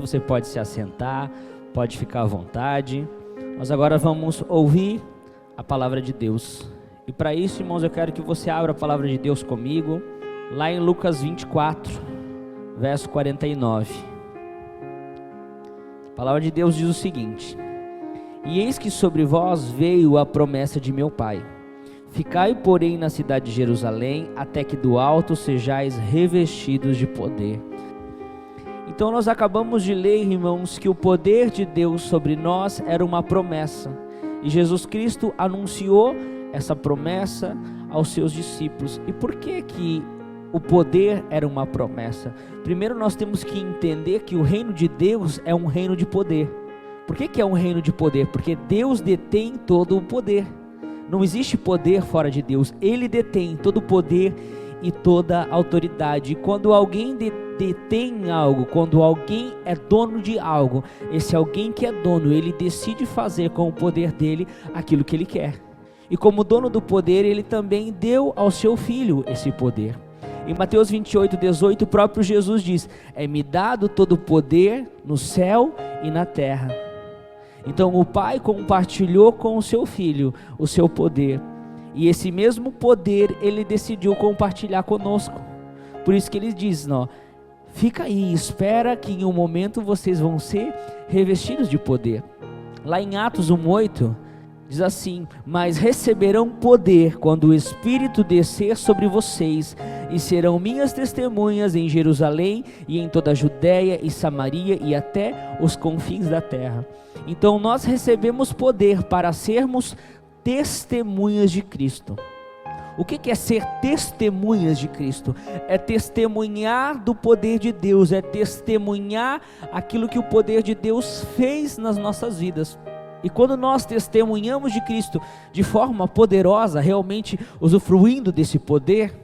momento você pode se assentar, pode ficar à vontade. Nós agora vamos ouvir a palavra de Deus. E para isso, irmãos, eu quero que você abra a palavra de Deus comigo, lá em Lucas 24, verso 49. A palavra de Deus diz o seguinte: E eis que sobre vós veio a promessa de meu Pai. Ficai, porém, na cidade de Jerusalém, até que do alto sejais revestidos de poder. Então nós acabamos de ler, irmãos, que o poder de Deus sobre nós era uma promessa. E Jesus Cristo anunciou essa promessa aos seus discípulos. E por que que o poder era uma promessa? Primeiro nós temos que entender que o reino de Deus é um reino de poder. Por que que é um reino de poder? Porque Deus detém todo o poder. Não existe poder fora de Deus. Ele detém todo o poder e toda a autoridade. E quando alguém detém algo, quando alguém é dono de algo, esse alguém que é dono, ele decide fazer com o poder dele aquilo que ele quer. E como dono do poder, ele também deu ao seu filho esse poder. Em Mateus 28, 18, o próprio Jesus diz: É-me dado todo o poder no céu e na terra. Então o Pai compartilhou com o seu filho o seu poder. E esse mesmo poder ele decidiu compartilhar conosco. Por isso que ele diz, fica aí, espera que em um momento vocês vão ser revestidos de poder. Lá em Atos 1:8 diz assim: Mas receberão poder quando o Espírito descer sobre vocês, e serão minhas testemunhas em Jerusalém e em toda a Judéia e Samaria e até os confins da terra. Então nós recebemos poder para sermos testemunhas de Cristo. O que é ser testemunhas de Cristo? É testemunhar do poder de Deus, é testemunhar aquilo que o poder de Deus fez nas nossas vidas. E quando nós testemunhamos de Cristo de forma poderosa, realmente usufruindo desse poder,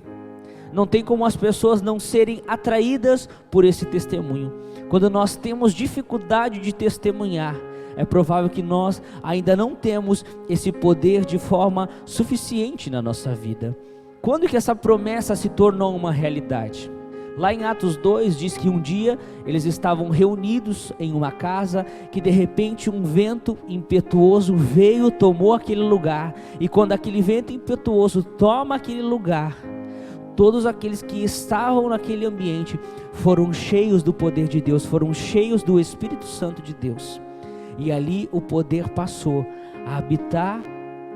não tem como as pessoas não serem atraídas por esse testemunho. Quando nós temos dificuldade de testemunhar, é provável que nós ainda não temos esse poder de forma suficiente na nossa vida. Quando que essa promessa se tornou uma realidade? Lá em Atos 2 diz que um dia eles estavam reunidos em uma casa, que de repente um vento impetuoso veio, tomou aquele lugar. E quando aquele vento impetuoso toma aquele lugar, todos aqueles que estavam naquele ambiente foram cheios do poder de Deus, foram cheios do Espírito Santo de Deus. E ali o poder passou a habitar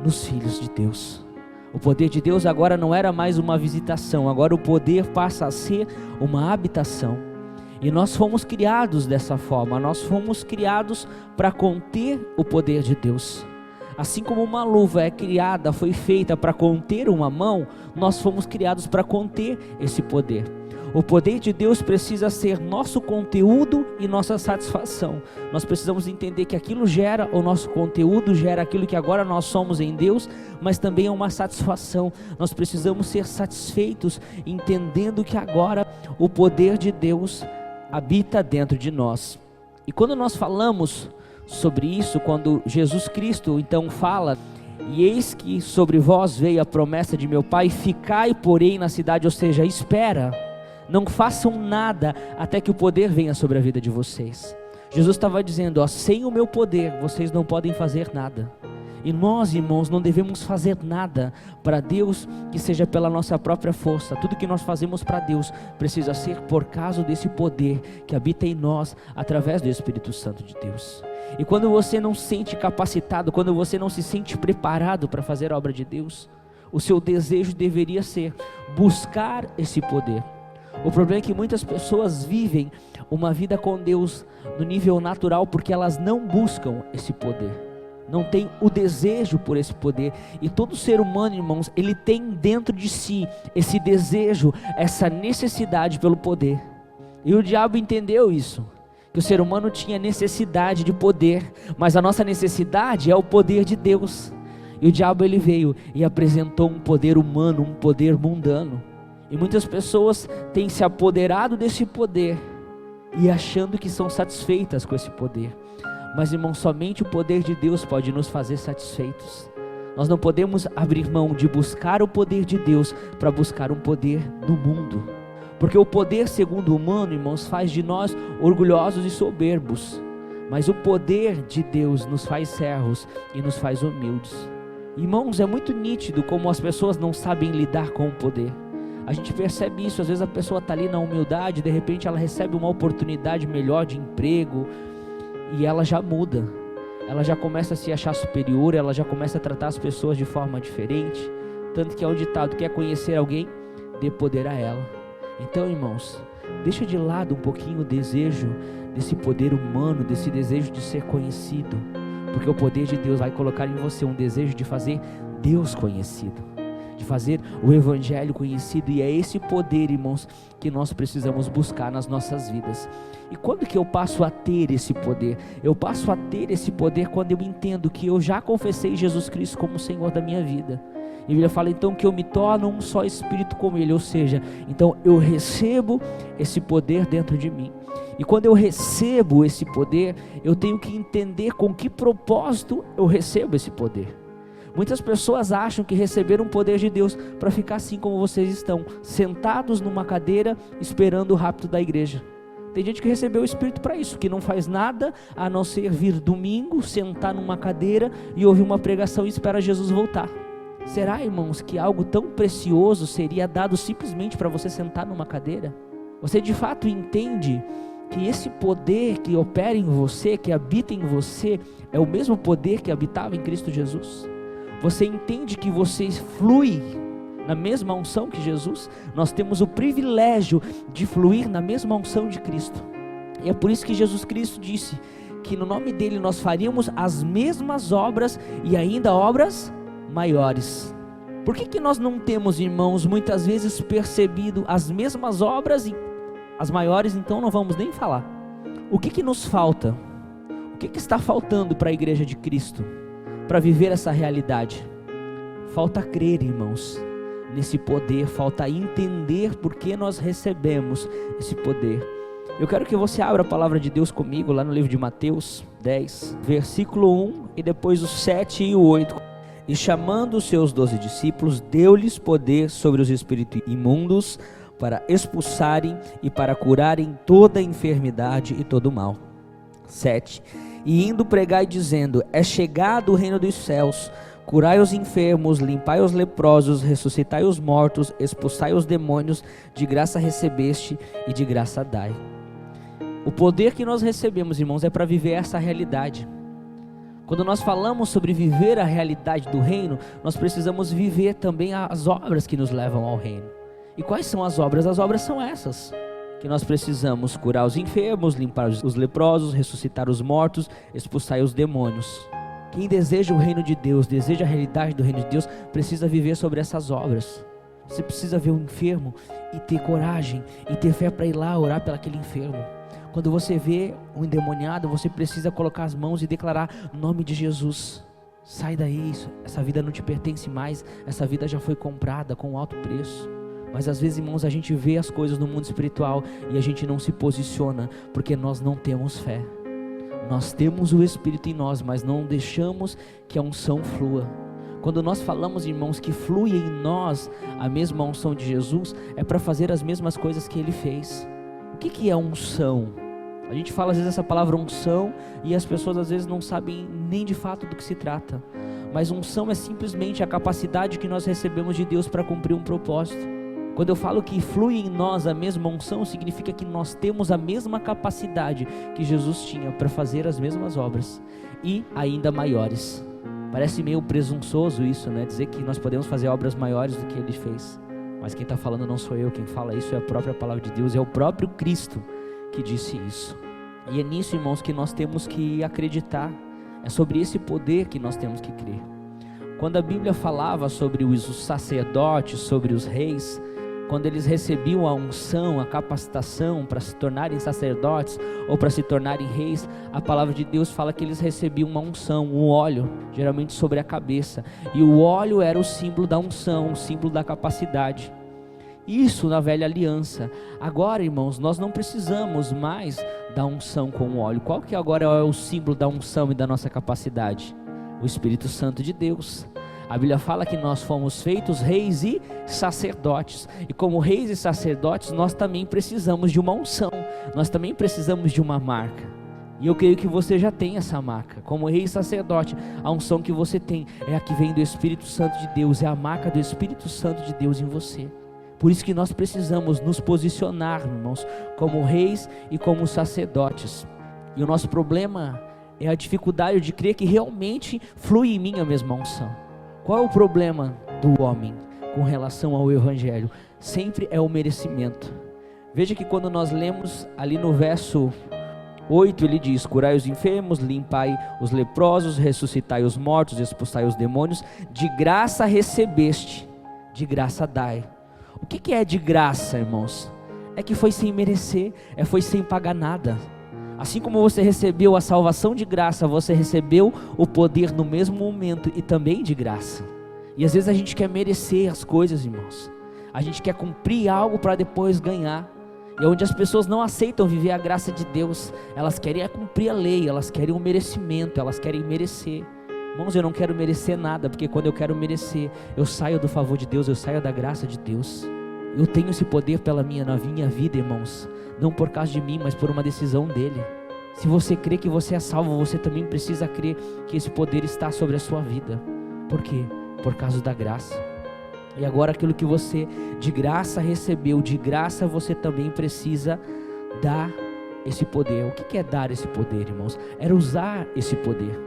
nos filhos de Deus. O poder de Deus agora não era mais uma visitação, agora o poder passa a ser uma habitação. E nós fomos criados dessa forma, nós fomos criados para conter o poder de Deus. Assim como uma luva é criada, foi feita para conter uma mão, nós fomos criados para conter esse poder. O poder de Deus precisa ser nosso conteúdo e nossa satisfação. Nós precisamos entender que aquilo gera o nosso conteúdo, gera aquilo que agora nós somos em Deus, mas também é uma satisfação. Nós precisamos ser satisfeitos, entendendo que agora o poder de Deus habita dentro de nós. E quando nós falamos sobre isso, quando Jesus Cristo então fala: E eis que sobre vós veio a promessa de meu Pai, ficai porém na cidade, ou seja, espera. Não façam nada até que o poder venha sobre a vida de vocês. Jesus estava dizendo, sem o meu poder vocês não podem fazer nada. E nós, irmãos, não devemos fazer nada para Deus que seja pela nossa própria força. Tudo que nós fazemos para Deus precisa ser por causa desse poder que habita em nós através do Espírito Santo de Deus. E quando você não se sente capacitado, quando você não se sente preparado para fazer a obra de Deus, o seu desejo deveria ser buscar esse poder. O problema é que muitas pessoas vivem uma vida com Deus no nível natural porque elas não buscam esse poder, não tem o desejo por esse poder. E todo ser humano, irmãos, ele tem dentro de si esse desejo, essa necessidade pelo poder. E o diabo entendeu isso, que o ser humano tinha necessidade de poder, mas a nossa necessidade é o poder de Deus. E o diabo ele veio e apresentou um poder humano, um poder mundano. E muitas pessoas têm se apoderado desse poder e achando que são satisfeitas com esse poder. Mas, irmão, somente o poder de Deus pode nos fazer satisfeitos. Nós não podemos abrir mão de buscar o poder de Deus para buscar um poder no mundo. Porque o poder segundo o humano, irmãos, faz de nós orgulhosos e soberbos, mas o poder de Deus nos faz servos e nos faz humildes. Irmãos, é muito nítido como as pessoas não sabem lidar com o poder. A gente percebe isso, às vezes a pessoa está ali na humildade, de repente ela recebe uma oportunidade melhor de emprego e ela já muda, ela já começa a se achar superior, ela já começa a tratar as pessoas de forma diferente, tanto que é um ditado: quer conhecer alguém, dê poder a ela. Então, irmãos, deixa de lado um pouquinho o desejo desse poder humano, desse desejo de ser conhecido, porque o poder de Deus vai colocar em você um desejo de fazer Deus conhecido, de fazer o Evangelho conhecido, e é esse poder, irmãos, que nós precisamos buscar nas nossas vidas. E quando que eu passo a ter esse poder? Eu passo a ter esse poder quando eu entendo que eu já confessei Jesus Cristo como Senhor da minha vida. E a Bíblia fala então que eu me torno um só espírito com Ele, ou seja, então eu recebo esse poder dentro de mim. E quando eu recebo esse poder, eu tenho que entender com que propósito eu recebo esse poder. Muitas pessoas acham que receberam o poder de Deus para ficar assim como vocês estão, sentados numa cadeira esperando o rapto da igreja. Tem gente que recebeu o Espírito para isso, que não faz nada a não ser vir domingo, sentar numa cadeira e ouvir uma pregação e espera Jesus voltar. Será, irmãos, que algo tão precioso seria dado simplesmente para você sentar numa cadeira? Você de fato entende que esse poder que opera em você, que habita em você, é o mesmo poder que habitava em Cristo Jesus? Você entende que você flui na mesma unção que Jesus? Nós temos o privilégio de fluir na mesma unção de Cristo. E é por isso que Jesus Cristo disse que no nome dele nós faríamos as mesmas obras e ainda obras maiores. Por que nós não temos, irmãos, muitas vezes percebido as mesmas obras e as maiores, então não vamos nem falar? O que nos falta? O que está faltando para a igreja de Cristo para viver essa realidade? Falta crer, irmãos, nesse poder, falta entender por que nós recebemos esse poder. Eu quero que você abra a palavra de Deus comigo lá no livro de Mateus 10, versículo 1 e depois o 7 e o 8. E chamando os seus 12 discípulos, deu-lhes poder sobre os espíritos imundos para expulsarem e para curarem toda enfermidade e todo mal. 7. E indo pregai dizendo: é chegado o reino dos céus, curai os enfermos, limpai os leprosos, ressuscitai os mortos, expulsai os demônios, de graça recebeste e de graça dai. O poder que nós recebemos, irmãos, é para viver essa realidade. Quando nós falamos sobre viver a realidade do reino, nós precisamos viver também as obras que nos levam ao reino. E quais são as obras? As obras são essas, que nós precisamos curar os enfermos, limpar os leprosos, ressuscitar os mortos, expulsar os demônios. Quem deseja o reino de Deus, deseja a realidade do reino de Deus, precisa viver sobre essas obras. Você precisa ver um enfermo e ter coragem e ter fé para ir lá orar pelo aquele enfermo. Quando você vê um endemoniado, você precisa colocar as mãos e declarar: no nome de Jesus, sai daí, essa vida não te pertence mais, essa vida já foi comprada com um alto preço. Mas às vezes, irmãos, a gente vê as coisas no mundo espiritual e a gente não se posiciona, porque nós não temos fé. Nós temos o Espírito em nós, mas não deixamos que a unção flua. Quando nós falamos, irmãos, que flui em nós a mesma unção de Jesus, é para fazer as mesmas coisas que Ele fez. O que é unção? A gente fala às vezes essa palavra unção e as pessoas às vezes não sabem nem de fato do que se trata. Mas unção é simplesmente a capacidade que nós recebemos de Deus para cumprir um propósito. Quando eu falo que flui em nós a mesma unção, significa que nós temos a mesma capacidade que Jesus tinha para fazer as mesmas obras e ainda maiores. Parece meio presunçoso isso, né? Dizer que nós podemos fazer obras maiores do que Ele fez. Mas quem está falando não sou eu, quem fala isso é a própria palavra de Deus, é o próprio Cristo que disse isso. E é nisso, irmãos, que nós temos que acreditar. É sobre esse poder que nós temos que crer. Quando a Bíblia falava sobre os sacerdotes, sobre os reis, quando eles recebiam a unção, a capacitação para se tornarem sacerdotes ou para se tornarem reis, a palavra de Deus fala que eles recebiam uma unção, um óleo, geralmente sobre a cabeça. E o óleo era o símbolo da unção, o símbolo da capacidade. Isso na velha aliança. Agora, irmãos, nós não precisamos mais da unção com o óleo. Qual que agora é o símbolo da unção e da nossa capacidade? O Espírito Santo de Deus. A Bíblia fala que nós fomos feitos reis e sacerdotes. E como reis e sacerdotes, nós também precisamos de uma unção. Nós também precisamos de uma marca. E eu creio que você já tem essa marca. Como rei e sacerdote, a unção que você tem é a que vem do Espírito Santo de Deus. É a marca do Espírito Santo de Deus em você. Por isso que nós precisamos nos posicionar, irmãos, como reis e como sacerdotes. E o nosso problema é a dificuldade de crer que realmente flui em mim a mesma unção. Qual é o problema do homem com relação ao Evangelho? Sempre é o merecimento. Veja que quando nós lemos ali no verso 8, ele diz: curai os enfermos, limpai os leprosos, ressuscitai os mortos, expulsai os demônios, de graça recebeste, de graça dai. O que é de graça, irmãos? É que foi sem merecer, foi sem pagar nada. Assim como você recebeu a salvação de graça, você recebeu o poder no mesmo momento e também de graça. E às vezes a gente quer merecer as coisas, irmãos. A gente quer cumprir algo para depois ganhar. E onde as pessoas não aceitam viver a graça de Deus, elas querem cumprir a lei, elas querem um merecimento, elas querem merecer. Irmãos, eu não quero merecer nada, porque quando eu quero merecer, eu saio do favor de Deus, eu saio da graça de Deus. Eu tenho esse poder na minha vida, irmãos, não por causa de mim, mas por uma decisão dele. Se você crê que você é salvo, você também precisa crer que esse poder está sobre a sua vida. Por quê? Por causa da graça. E agora aquilo que você de graça recebeu, de graça você também precisa dar esse poder. O que é dar esse poder, irmãos? Era usar esse poder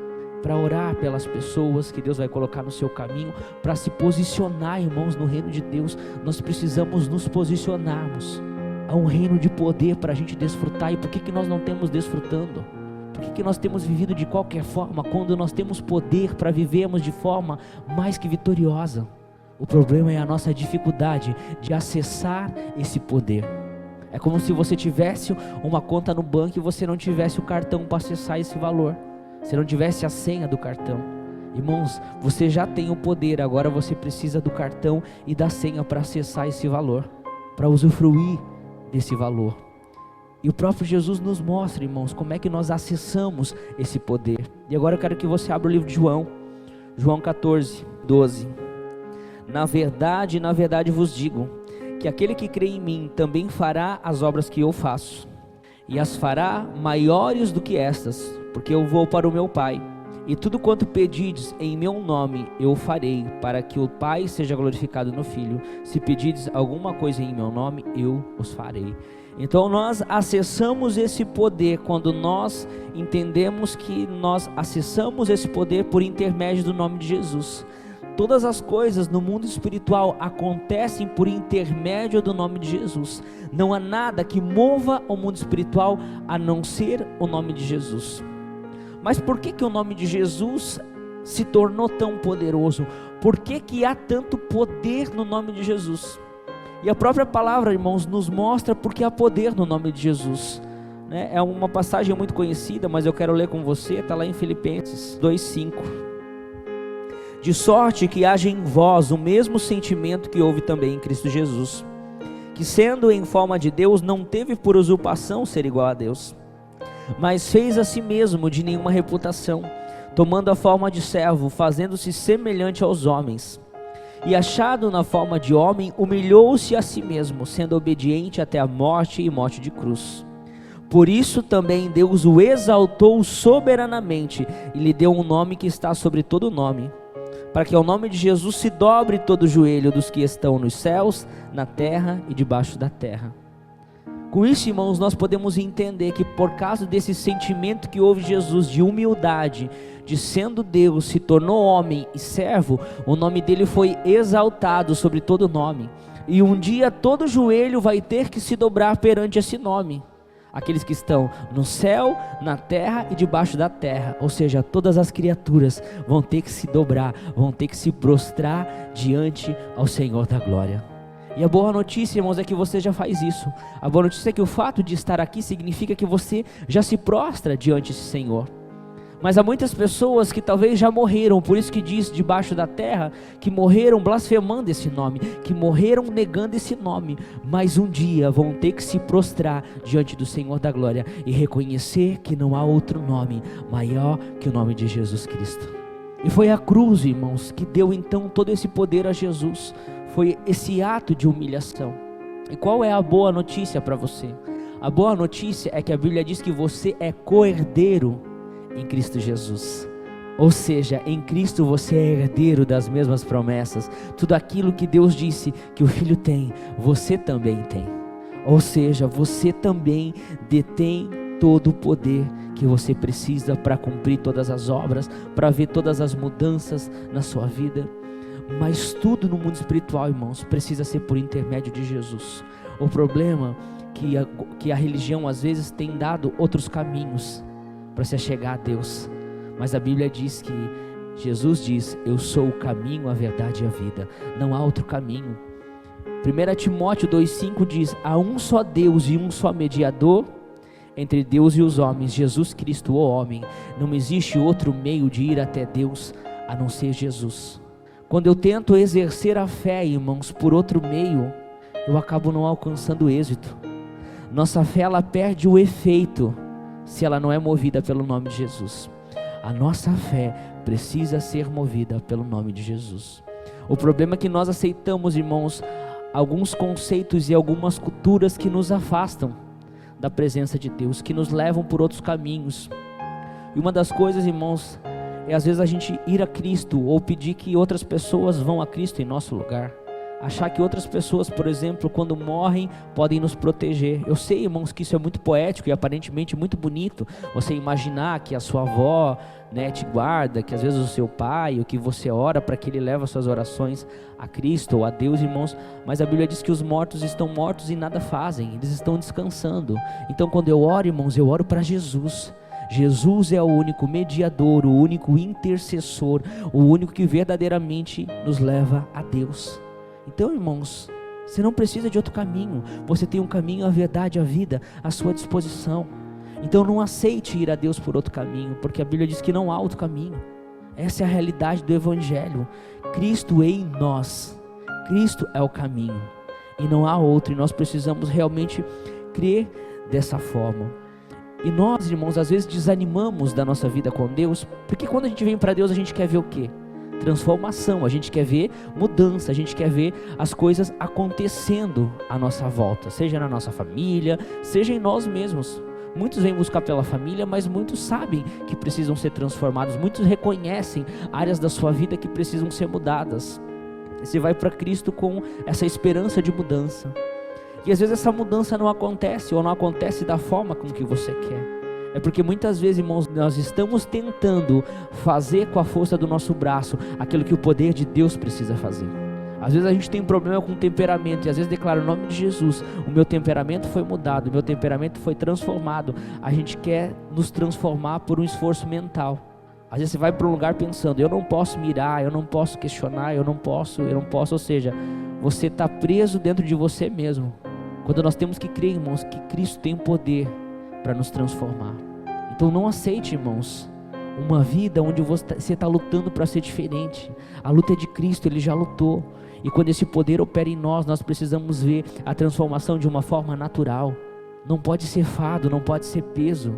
para orar pelas pessoas que Deus vai colocar no seu caminho, para se posicionar, irmãos, no reino de Deus. Nós precisamos nos posicionarmos a um reino de poder para a gente desfrutar. E por que nós não temos desfrutando? Por que nós temos vivido de qualquer forma, quando nós temos poder para vivermos de forma mais que vitoriosa? O problema é a nossa dificuldade de acessar esse poder. É como se você tivesse uma conta no banco e você não tivesse o cartão para acessar esse valor. Se não tivesse a senha do cartão. Irmãos, você já tem o poder, agora você precisa do cartão e da senha para acessar esse valor, para usufruir desse valor. E o próprio Jesus nos mostra, irmãos, como é que nós acessamos esse poder. E agora eu quero que você abra o livro de João 14, 12. Na verdade vos digo, que aquele que crê em mim também fará as obras que eu faço, e as fará maiores do que estas, porque eu vou para o meu Pai, e tudo quanto pedides em meu nome eu farei, para que o Pai seja glorificado no Filho. Se pedides alguma coisa em meu nome, eu os farei. Então nós acessamos esse poder quando nós entendemos que nós acessamos esse poder por intermédio do nome de Jesus. Todas as coisas no mundo espiritual acontecem por intermédio do nome de Jesus. Não há nada que mova o mundo espiritual a não ser o nome de Jesus. Mas por que o nome de Jesus se tornou tão poderoso? Por que há tanto poder no nome de Jesus? E a própria palavra, irmãos, nos mostra porque há poder no nome de Jesus. É uma passagem muito conhecida, mas eu quero ler com você, está lá em Filipenses 2,5. De sorte que haja em vós o mesmo sentimento que houve também em Cristo Jesus, que sendo em forma de Deus, não teve por usurpação ser igual a Deus, mas fez a si mesmo de nenhuma reputação, tomando a forma de servo, fazendo-se semelhante aos homens, e achado na forma de homem, humilhou-se a si mesmo, sendo obediente até a morte e morte de cruz. Por isso também Deus o exaltou soberanamente, e lhe deu um nome que está sobre todo nome, para que ao nome de Jesus se dobre todo o joelho dos que estão nos céus, na terra e debaixo da terra. Com isso, irmãos, nós podemos entender que por causa desse sentimento que houve Jesus de humildade, de sendo Deus, se tornou homem e servo, o nome dele foi exaltado sobre todo nome. E um dia todo joelho vai ter que se dobrar perante esse nome. Aqueles que estão no céu, na terra e debaixo da terra, ou seja, todas as criaturas vão ter que se dobrar, vão ter que se prostrar diante ao Senhor da glória. E a boa notícia, irmãos, é que você já faz isso. A boa notícia é que o fato de estar aqui significa que você já se prostra diante desse Senhor. Mas há muitas pessoas que talvez já morreram, por isso que diz debaixo da terra, que morreram blasfemando esse nome, que morreram negando esse nome, mas um dia vão ter que se prostrar diante do Senhor da glória e reconhecer que não há outro nome maior que o nome de Jesus Cristo. E foi a cruz, irmãos, que deu então todo esse poder a Jesus. Foi esse ato de humilhação. E qual é a boa notícia para você? A boa notícia é que a Bíblia diz que você é co-herdeiro em Cristo Jesus. Ou seja, em Cristo você é herdeiro das mesmas promessas. Tudo aquilo que Deus disse que o Filho tem, você também tem. Ou seja, você também detém todo o poder que você precisa para cumprir todas as obras, para ver todas as mudanças na sua vida. Mas tudo no mundo espiritual, irmãos, precisa ser por intermédio de Jesus. O problema é que a religião às vezes tem dado outros caminhos para se achegar a Deus. Mas a Bíblia diz que Jesus diz: eu sou o caminho, a verdade e a vida. Não há outro caminho. 1 Timóteo 2,5 diz: há um só Deus e um só mediador entre Deus e os homens, Jesus Cristo, o homem. Não existe outro meio de ir até Deus a não ser Jesus. Quando eu tento exercer a fé, irmãos, por outro meio, eu acabo não alcançando êxito. Nossa fé, ela perde o efeito se ela não é movida pelo nome de Jesus. A nossa fé precisa ser movida pelo nome de Jesus. O problema é que nós aceitamos, irmãos, alguns conceitos e algumas culturas que nos afastam da presença de Deus, que nos levam por outros caminhos. E uma das coisas, irmãos, é às vezes a gente ir a Cristo ou pedir que outras pessoas vão a Cristo em nosso lugar. Achar que outras pessoas, por exemplo, quando morrem, podem nos proteger. Eu sei, irmãos, que isso é muito poético e aparentemente muito bonito. Você imaginar que a sua avó, né, te guarda, que às vezes o seu pai, ou que você ora para que ele leve as suas orações a Cristo ou a Deus, irmãos. Mas a Bíblia diz que os mortos estão mortos e nada fazem, eles estão descansando. Então quando eu oro, irmãos, eu oro para Jesus. Jesus é o único mediador, o único intercessor, o único que verdadeiramente nos leva a Deus. Então, irmãos, você não precisa de outro caminho. Você tem um caminho, a verdade, a vida à sua disposição. Então não aceite ir a Deus por outro caminho, porque a Bíblia diz que não há outro caminho. Essa é a realidade do Evangelho. Cristo em nós. Cristo é o caminho e não há outro, e nós precisamos realmente crer dessa forma. E nós, irmãos, às vezes desanimamos da nossa vida com Deus, porque quando a gente vem para Deus, a gente quer ver o quê? Transformação, a gente quer ver mudança, a gente quer ver as coisas acontecendo à nossa volta, seja na nossa família, seja em nós mesmos. Muitos vêm buscar pela família, mas muitos sabem que precisam ser transformados, muitos reconhecem áreas da sua vida que precisam ser mudadas. Você vai para Cristo com essa esperança de mudança, e às vezes essa mudança não acontece, ou não acontece da forma com que você quer. É porque muitas vezes, irmãos, nós estamos tentando fazer com a força do nosso braço aquilo que o poder de Deus precisa fazer. Às vezes a gente tem um problema com o temperamento, e às vezes declara o nome de Jesus: o meu temperamento foi mudado, o meu temperamento foi transformado. A gente quer nos transformar por um esforço mental. Às vezes você vai para um lugar pensando: eu não posso mirar, eu não posso questionar, eu não posso, ou seja, você está preso dentro de você mesmo. Quando nós temos que crer, irmãos, que Cristo tem o poder para nos transformar. Então não aceite, irmãos, uma vida onde você está lutando para ser diferente. A luta é de Cristo, Ele já lutou. E quando esse poder opera em nós, nós precisamos ver a transformação de uma forma natural. Não pode ser fardo, não pode ser peso.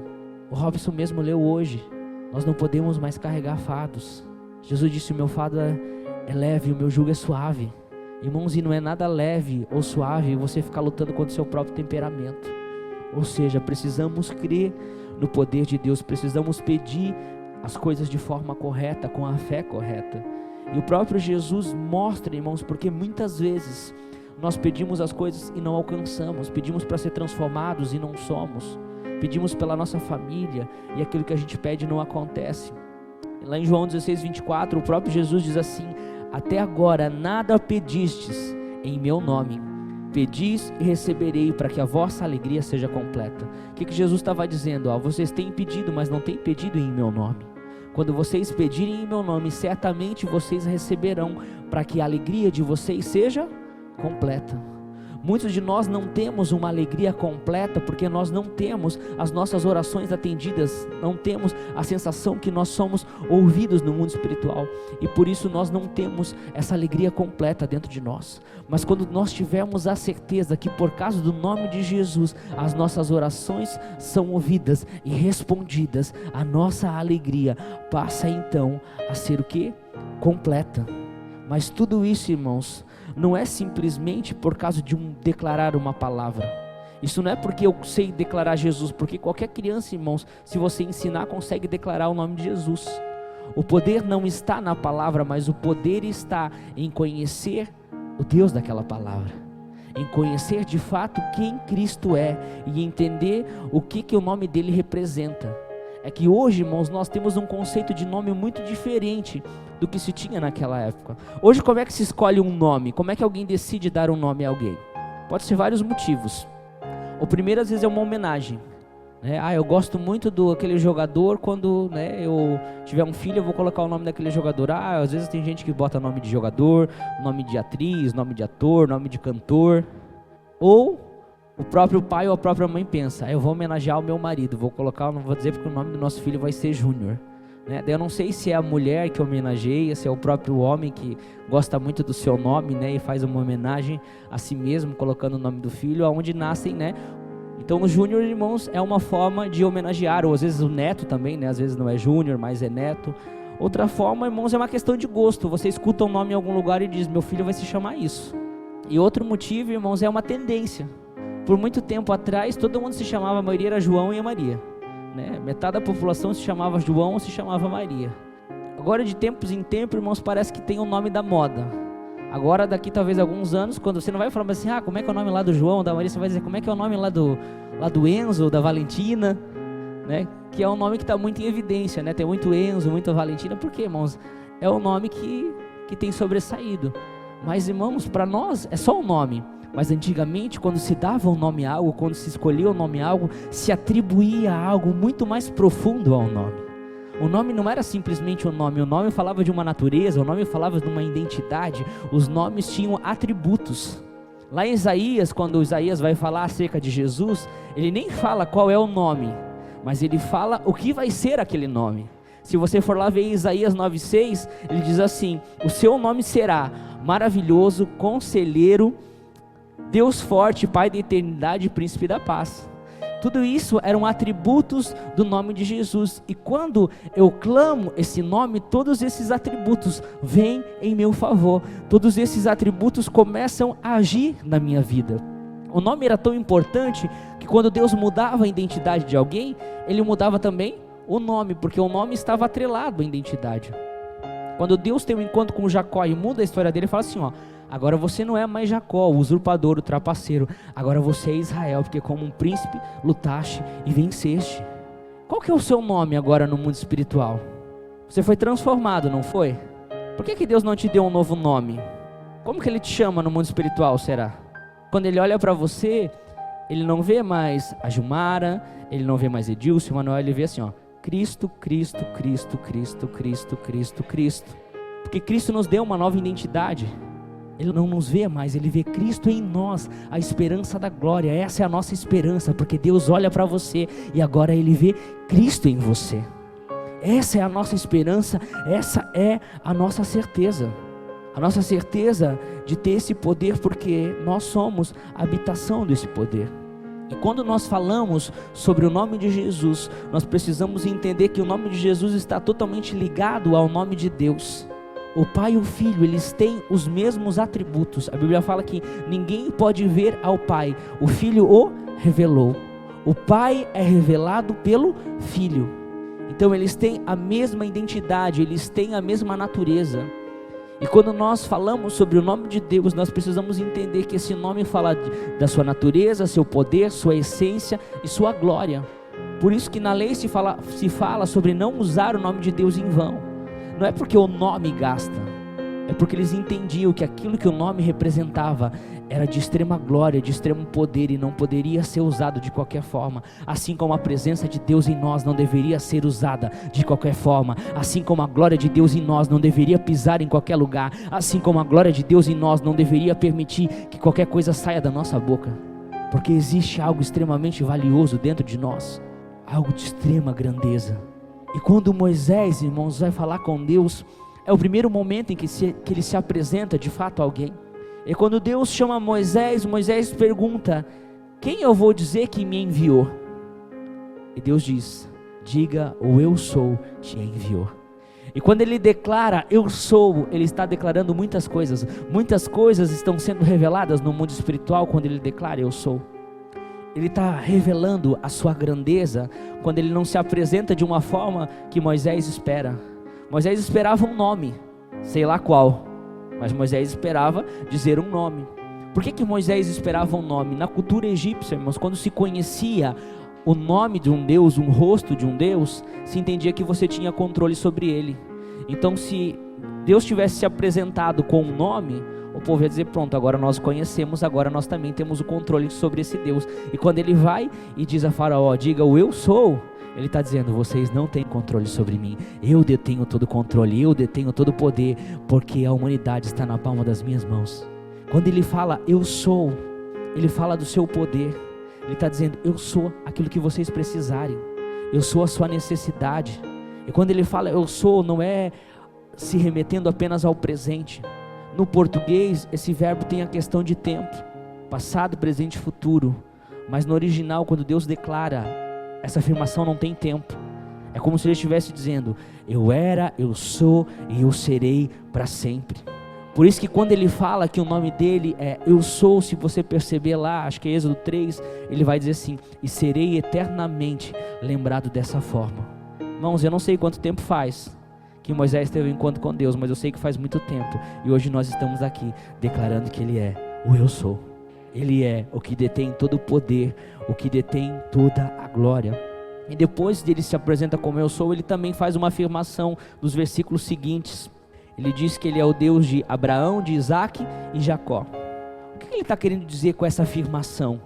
O Robson mesmo leu hoje: nós não podemos mais carregar fardos. Jesus disse: o meu fardo é leve, o meu jugo é suave. Irmãos, e não é nada leve ou suave você ficar lutando contra o seu próprio temperamento. Ou seja, precisamos crer no poder de Deus, precisamos pedir as coisas de forma correta, com a fé correta. E o próprio Jesus mostra, irmãos, porque muitas vezes nós pedimos as coisas e não alcançamos, pedimos para ser transformados e não somos, pedimos pela nossa família e aquilo que a gente pede não acontece. Lá em João 16:24, o próprio Jesus diz assim: até agora nada pedistes em meu nome. Pedis e receberei, para que a vossa alegria seja completa. O que Jesus estava dizendo? Vocês têm pedido, mas não têm pedido em meu nome. Quando vocês pedirem em meu nome, certamente vocês receberão, para que a alegria de vocês seja completa. Muitos de nós não temos uma alegria completa porque nós não temos as nossas orações atendidas, não temos a sensação que nós somos ouvidos no mundo espiritual, e por isso nós não temos essa alegria completa dentro de nós. Mas quando nós tivermos a certeza que por causa do nome de Jesus as nossas orações são ouvidas e respondidas, a nossa alegria passa então a ser o quê? Completa. Mas tudo isso, irmãos, não é simplesmente por causa de declarar uma palavra. Isso não é porque eu sei declarar Jesus, porque qualquer criança, irmãos, se você ensinar, consegue declarar o nome de Jesus. O poder não está na palavra, mas o poder está em conhecer o Deus daquela palavra, em conhecer de fato quem Cristo é e entender o que o nome dele representa. É que hoje, irmãos, nós temos um conceito de nome muito diferente do que se tinha naquela época. Hoje, como é que se escolhe um nome? Como é que alguém decide dar um nome a alguém? Pode ser vários motivos. O primeiro, às vezes, é uma homenagem, né? Eu gosto muito daquele jogador, quando, né, eu tiver um filho, eu vou colocar o nome daquele jogador. Às vezes tem gente que bota nome de jogador, nome de atriz, nome de ator, nome de cantor. Ou o próprio pai ou a própria mãe pensa, eu vou homenagear o meu marido, vou colocar, não vou dizer porque o nome do nosso filho vai ser Júnior, né? Daí eu não sei se é a mulher que homenageia, se é o próprio homem que gosta muito do seu nome, né, e faz uma homenagem a si mesmo, colocando o nome do filho, aonde nascem, né? Então o Júnior, irmãos, é uma forma de homenagear, ou às vezes o neto também, né? Às vezes não é Júnior, mas é neto. Outra forma, irmãos, é uma questão de gosto. Você escuta um nome em algum lugar e diz, meu filho vai se chamar isso. E outro motivo, irmãos, é uma tendência. Por muito tempo atrás, todo mundo se chamava, a maioria era João e a Maria, né? Metade da população se chamava João ou se chamava Maria. Agora, de tempos em tempos, irmãos, parece que tem o nome da moda. Agora, daqui talvez alguns anos, quando você não vai falar assim, como é que é o nome lá do João, da Maria, você vai dizer, como é que é o nome lá do Enzo, da Valentina, né? Que é um nome que está muito em evidência, né? Tem muito Enzo, muito Valentina, por quê, irmãos? É um nome que tem sobressaído. Mas, irmãos, para nós é só um nome. Mas antigamente, quando se dava um nome a algo, quando se escolhia um nome a algo, se atribuía algo muito mais profundo ao nome. O nome não era simplesmente um nome, o nome falava de uma natureza, o nome falava de uma identidade, os nomes tinham atributos. Lá em Isaías, quando Isaías vai falar acerca de Jesus, ele nem fala qual é o nome, mas ele fala o que vai ser aquele nome. Se você for lá ver Isaías 9,6, ele diz assim, o seu nome será maravilhoso, conselheiro, Deus forte, Pai da eternidade, príncipe da paz. Tudo isso eram atributos do nome de Jesus. E quando eu clamo esse nome, todos esses atributos vêm em meu favor. Todos esses atributos começam a agir na minha vida. O nome era tão importante que quando Deus mudava a identidade de alguém, Ele mudava também o nome, porque o nome estava atrelado à identidade. Quando Deus tem um encontro com Jacó e muda a história dele, ele fala assim, agora você não é mais Jacó, o usurpador, o trapaceiro. Agora você é Israel, porque como um príncipe lutaste e venceste. Qual que é o seu nome agora no mundo espiritual? Você foi transformado, não foi? Por que Deus não te deu um novo nome? Como que Ele te chama no mundo espiritual, será? Quando Ele olha para você, Ele não vê mais a Gilmara, Ele não vê mais Edilson, Manuel, Ele vê assim, Cristo, Cristo, Cristo, Cristo, Cristo, Cristo, Cristo. Porque Cristo nos deu uma nova identidade. Ele não nos vê mais, Ele vê Cristo em nós, a esperança da glória. Essa é a nossa esperança, porque Deus olha para você e agora Ele vê Cristo em você. Essa é a nossa esperança, essa é a nossa certeza. A nossa certeza de ter esse poder, porque nós somos a habitação desse poder. E quando nós falamos sobre o nome de Jesus, nós precisamos entender que o nome de Jesus está totalmente ligado ao nome de Deus. O Pai e o Filho, eles têm os mesmos atributos. A Bíblia fala que ninguém pode ver ao Pai, o Filho o revelou. O Pai é revelado pelo Filho. Então eles têm a mesma identidade, eles têm a mesma natureza. E quando nós falamos sobre o nome de Deus, nós precisamos entender que esse nome fala da sua natureza, seu poder, sua essência e sua glória. Por isso que na lei se fala sobre não usar o nome de Deus em vão. Não é porque o nome gasta, É porque eles entendiam que aquilo que o nome representava era de extrema glória, de extremo poder, e não poderia ser usado de qualquer forma. Assim como a presença de Deus em nós não deveria ser usada de qualquer forma, assim como a glória de Deus em nós não deveria pisar em qualquer lugar, assim como a glória de Deus em nós não deveria permitir que qualquer coisa saia da nossa boca, porque existe algo extremamente valioso dentro de nós, algo de extrema grandeza. E quando Moisés, irmãos, vai falar com Deus, é o primeiro momento em que ele se apresenta de fato a alguém. E quando Deus chama Moisés, Moisés pergunta: quem eu vou dizer que me enviou? E Deus diz: diga, o eu sou te enviou. E quando ele declara eu sou, ele está declarando muitas coisas estão sendo reveladas no mundo espiritual quando ele declara eu sou. Ele está revelando a sua grandeza quando ele não se apresenta de uma forma que Moisés espera. Moisés esperava um nome, sei lá qual, mas Moisés esperava dizer um nome. Por que Moisés esperava um nome? Na cultura egípcia, irmãos, quando se conhecia o nome de um Deus, um rosto de um Deus, se entendia que você tinha controle sobre ele. Então, se Deus tivesse se apresentado com um nome, o povo ia dizer: pronto, agora nós conhecemos, agora nós também temos o controle sobre esse Deus. E quando ele vai e diz a Faraó: diga o eu sou, ele está dizendo: vocês não têm controle sobre mim, eu detenho todo o controle, eu detenho todo o poder, porque a humanidade está na palma das minhas mãos. Quando ele fala eu sou, ele fala do seu poder. Ele está dizendo: eu sou aquilo que vocês precisarem, eu sou a sua necessidade. E quando ele fala eu sou, não é se remetendo apenas ao presente. No português, esse verbo tem a questão de tempo, passado, presente e futuro. Mas no original, quando Deus declara, essa afirmação não tem tempo. É como se ele estivesse dizendo: eu era, eu sou e eu serei para sempre. Por isso que quando ele fala que o nome dele é eu sou, se você perceber lá, acho que é Êxodo 3, ele vai dizer assim: e serei eternamente lembrado dessa forma. Irmãos, eu não sei quanto tempo faz que Moisés teve um encontro com Deus, mas eu sei que faz muito tempo, e hoje nós estamos aqui declarando que ele é o eu sou. Ele é o que detém todo o poder, o que detém toda a glória. E depois dele se apresenta como eu sou, ele também faz uma afirmação nos versículos seguintes. Ele diz que ele é o Deus de Abraão, de Isaac e Jacó. O que ele está querendo dizer com essa afirmação?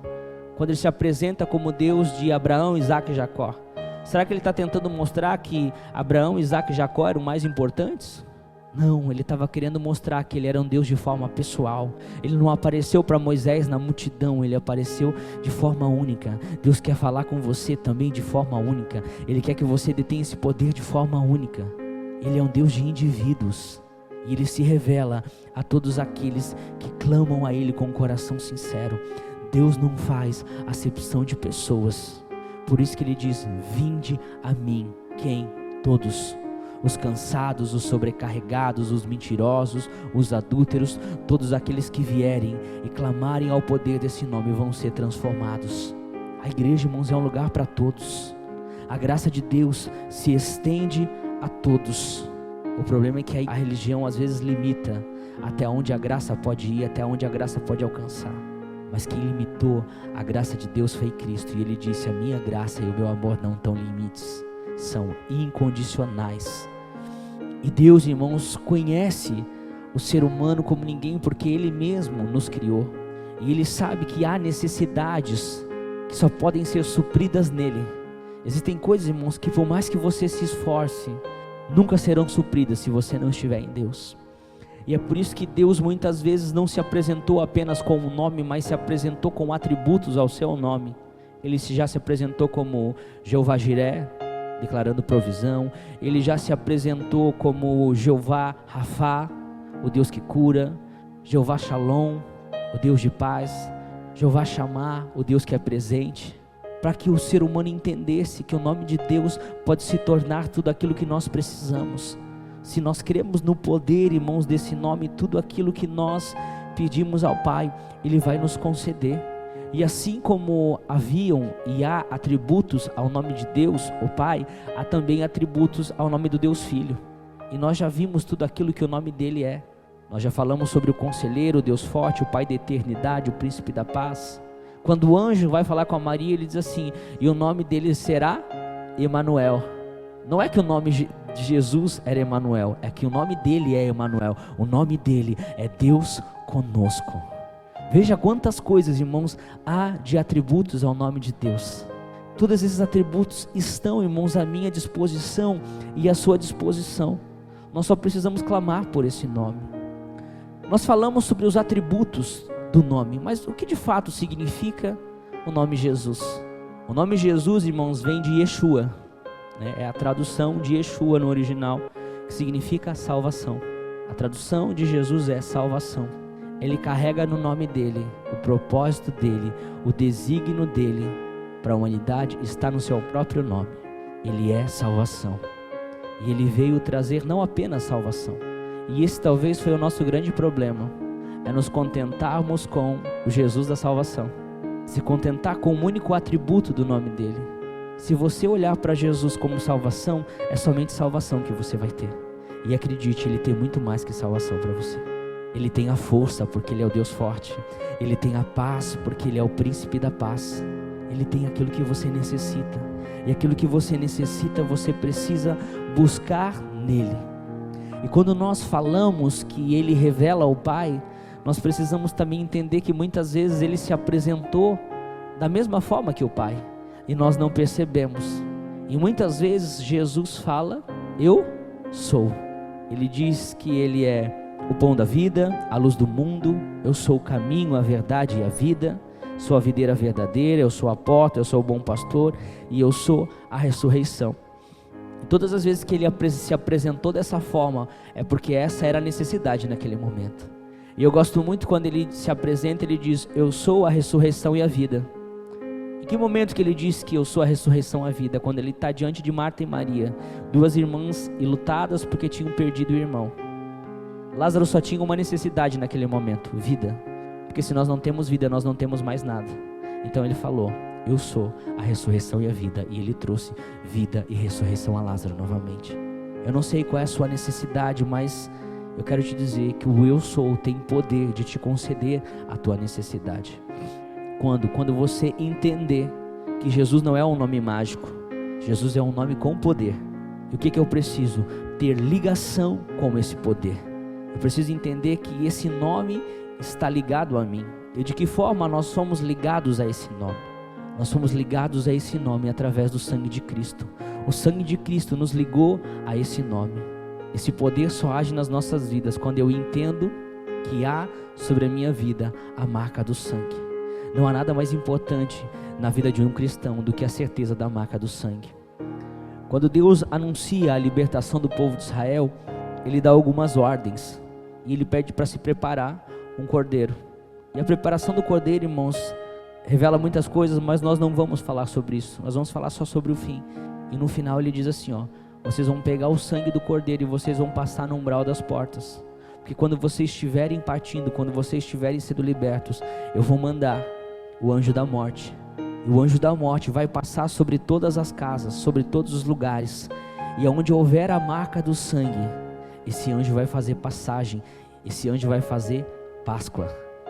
Quando ele se apresenta como Deus de Abraão, Isaac e Jacó. Será que ele está tentando mostrar que Abraão, Isaac e Jacó eram mais importantes? Não, ele estava querendo mostrar que ele era um Deus de forma pessoal. Ele não apareceu para Moisés na multidão, ele apareceu de forma única. Deus quer falar com você também de forma única. Ele quer que você detenha esse poder de forma única. Ele é um Deus de indivíduos, e ele se revela a todos aqueles que clamam a ele com um coração sincero. Deus não faz acepção de pessoas. Por isso que ele diz: vinde a mim. Quem? Todos. Os cansados, os sobrecarregados, os mentirosos, os adúlteros, todos aqueles que vierem e clamarem ao poder desse nome vão ser transformados. A igreja, irmãos, é um lugar para todos. A graça de Deus se estende a todos. O problema é que a religião às vezes limita até onde a graça pode ir, até onde a graça pode alcançar. Mas quem limitou a graça de Deus foi Cristo. E ele disse: a minha graça e o meu amor não têm limites, são incondicionais. E Deus, irmãos, conhece o ser humano como ninguém, porque ele mesmo nos criou. E ele sabe que há necessidades que só podem ser supridas nele. Existem coisas, irmãos, que por mais que você se esforce, nunca serão supridas se você não estiver em Deus. E é por isso que Deus muitas vezes não se apresentou apenas com um nome, mas se apresentou com atributos ao seu nome. Ele já se apresentou como Jeová Jiré, declarando provisão. Ele já se apresentou como Jeová Rafá, o Deus que cura. Jeová Shalom, o Deus de paz. Jeová Shammah, o Deus que é presente. Para que o ser humano entendesse que o nome de Deus pode se tornar tudo aquilo que nós precisamos. Se nós cremos no poder, irmãos, desse nome, tudo aquilo que nós pedimos ao Pai, Ele vai nos conceder. E assim como haviam e há atributos ao nome de Deus, o Pai, há também atributos ao nome do Deus Filho. E nós já vimos tudo aquilo que o nome dele é. Nós já falamos sobre o Conselheiro, o Deus Forte, o Pai da Eternidade, o Príncipe da Paz. Quando o anjo vai falar com a Maria, ele diz assim: e o nome dele será Emanuel. Não é que o nome de Jesus era Emanuel, é que o nome dele é Emanuel, o nome dele é Deus conosco. Veja quantas coisas, irmãos, há de atributos ao nome de Deus. Todos esses atributos estão, irmãos, à minha disposição e à sua disposição. Nós só precisamos clamar por esse nome. Nós falamos sobre os atributos do nome, mas o que de fato significa o nome Jesus? O nome Jesus, irmãos, vem de Yeshua, né? É a tradução de Yeshua no original, que significa salvação. A tradução de Jesus é salvação. Ele carrega no nome dele o propósito dele, o desígnio dele para a humanidade está no seu próprio nome. Ele é salvação. E ele veio trazer não apenas salvação. E esse talvez foi o nosso grande problema, é nos contentarmos com o Jesus da salvação, se contentar com o único atributo do nome dele. Se você olhar para Jesus como salvação, é somente salvação que você vai ter. E acredite, ele tem muito mais que salvação para você. Ele tem a força porque ele é o Deus forte. Ele tem a paz porque ele é o príncipe da paz. Ele tem aquilo que você necessita. E aquilo que você necessita, você precisa buscar nele. E quando nós falamos que ele revela o Pai, nós precisamos também entender que muitas vezes ele se apresentou da mesma forma que o Pai, e nós não percebemos. E muitas vezes Jesus fala, eu sou. Ele diz que ele é o pão da vida, a luz do mundo, eu sou o caminho, a verdade e a vida, sou a videira verdadeira, eu sou a porta, eu sou o bom pastor e eu sou a ressurreição. E todas as vezes que ele se apresentou dessa forma, é porque essa era a necessidade naquele momento. E eu gosto muito quando ele se apresenta, ele diz, eu sou a ressurreição e a vida. Em que momento que ele diz que eu sou a ressurreição e a vida? Quando ele está diante de Marta e Maria, duas irmãs ilutadas porque tinham perdido o irmão. Lázaro só tinha uma necessidade naquele momento, vida. Porque se nós não temos vida, nós não temos mais nada. Então ele falou, eu sou a ressurreição e a vida. E ele trouxe vida e ressurreição a Lázaro novamente. Eu não sei qual é a sua necessidade, mas eu quero te dizer que o eu sou tem poder de te conceder a tua necessidade. Quando você entender que Jesus não é um nome mágico, Jesus é um nome com poder. E o que eu preciso? Ter ligação com esse poder. Eu preciso entender que esse nome está ligado a mim. E de que forma nós somos ligados a esse nome? Nós somos ligados a esse nome através do sangue de Cristo. O sangue de Cristo nos ligou a esse nome. Esse poder só age nas nossas vidas quando eu entendo que há sobre a minha vida a marca do sangue. Não há nada mais importante na vida de um cristão do que a certeza da marca do sangue. Quando Deus anuncia a libertação do povo de Israel, ele dá algumas ordens e ele pede para se preparar um cordeiro. E a preparação do cordeiro, irmãos, revela muitas coisas, mas nós não vamos falar sobre isso. Nós vamos falar só sobre o fim. E no final ele diz assim, ó, vocês vão pegar o sangue do cordeiro e vocês vão passar no umbral das portas. Porque quando vocês estiverem partindo, quando vocês estiverem sendo libertos, eu vou mandar o anjo da morte. E o anjo da morte vai passar sobre todas as casas, sobre todos os lugares. E onde houver a marca do sangue, esse anjo vai fazer passagem. Esse anjo vai fazer Páscoa.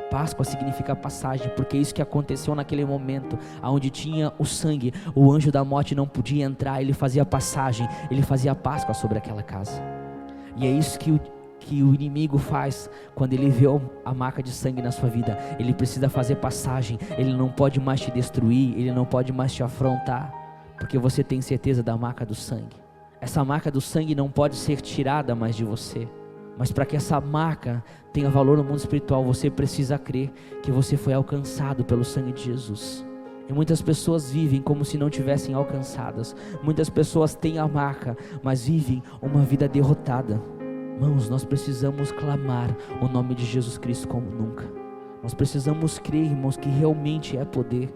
Páscoa significa passagem, porque é isso que aconteceu naquele momento, onde tinha o sangue, o anjo da morte não podia entrar, ele fazia passagem, ele fazia Páscoa sobre aquela casa. E é isso que o inimigo faz quando ele vê a marca de sangue na sua vida. Ele precisa fazer passagem, ele não pode mais te destruir, ele não pode mais te afrontar, porque você tem certeza da marca do sangue. Essa marca do sangue não pode ser tirada mais de você. Mas para que essa marca tenha valor no mundo espiritual, você precisa crer que você foi alcançado pelo sangue de Jesus. E muitas pessoas vivem como se não tivessem alcançadas. Muitas pessoas têm a marca, mas vivem uma vida derrotada. Irmãos, nós precisamos clamar o nome de Jesus Cristo como nunca. Nós precisamos crer, irmãos, que realmente é poder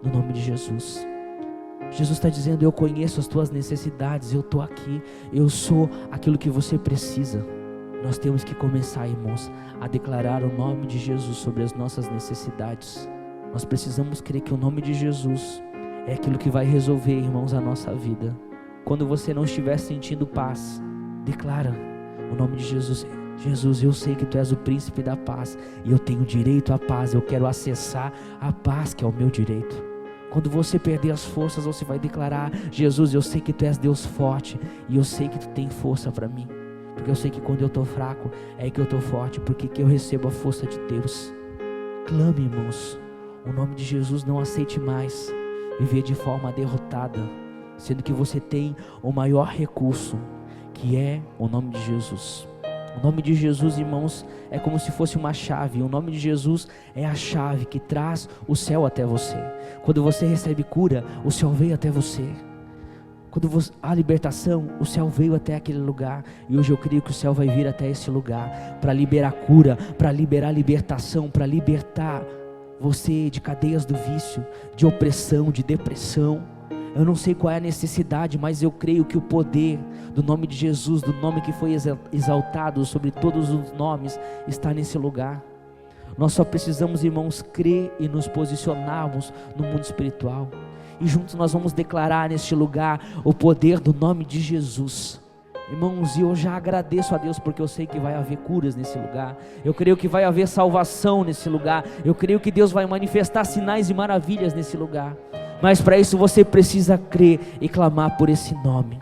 no nome de Jesus. Jesus está dizendo, eu conheço as tuas necessidades, eu estou aqui, eu sou aquilo que você precisa. Nós temos que começar, irmãos, a declarar o nome de Jesus sobre as nossas necessidades. Nós precisamos crer que o nome de Jesus é aquilo que vai resolver, irmãos, a nossa vida. Quando você não estiver sentindo paz, declara o nome de Jesus. Jesus, eu sei que tu és o príncipe da paz e eu tenho direito à paz, eu quero acessar a paz que é o meu direito. Quando você perder as forças, você vai declarar: Jesus, eu sei que Tu és Deus forte, e eu sei que Tu tem força para mim, porque eu sei que quando eu estou fraco, é que eu estou forte, porque que eu recebo a força de Deus. Clame, irmãos, o nome de Jesus. Não aceite mais viver de forma derrotada, sendo que você tem o maior recurso, que é o nome de Jesus. O nome de Jesus, irmãos, é como se fosse uma chave. O nome de Jesus é a chave que traz o céu até você. Quando você recebe cura, o céu veio até você. Quando há libertação, o céu veio até aquele lugar. E hoje eu creio que o céu vai vir até esse lugar para liberar cura, para liberar libertação, para libertar você de cadeias do vício, de opressão, de depressão. Eu não sei qual é a necessidade, mas eu creio que o poder do nome de Jesus, do nome que foi exaltado sobre todos os nomes, está nesse lugar. Nós só precisamos, irmãos, crer e nos posicionarmos no mundo espiritual. E juntos nós vamos declarar neste lugar o poder do nome de Jesus. Irmãos, e eu já agradeço a Deus, porque eu sei que vai haver curas nesse lugar. Eu creio que vai haver salvação nesse lugar. Eu creio que Deus vai manifestar sinais e maravilhas nesse lugar. Mas para isso você precisa crer e clamar por esse nome.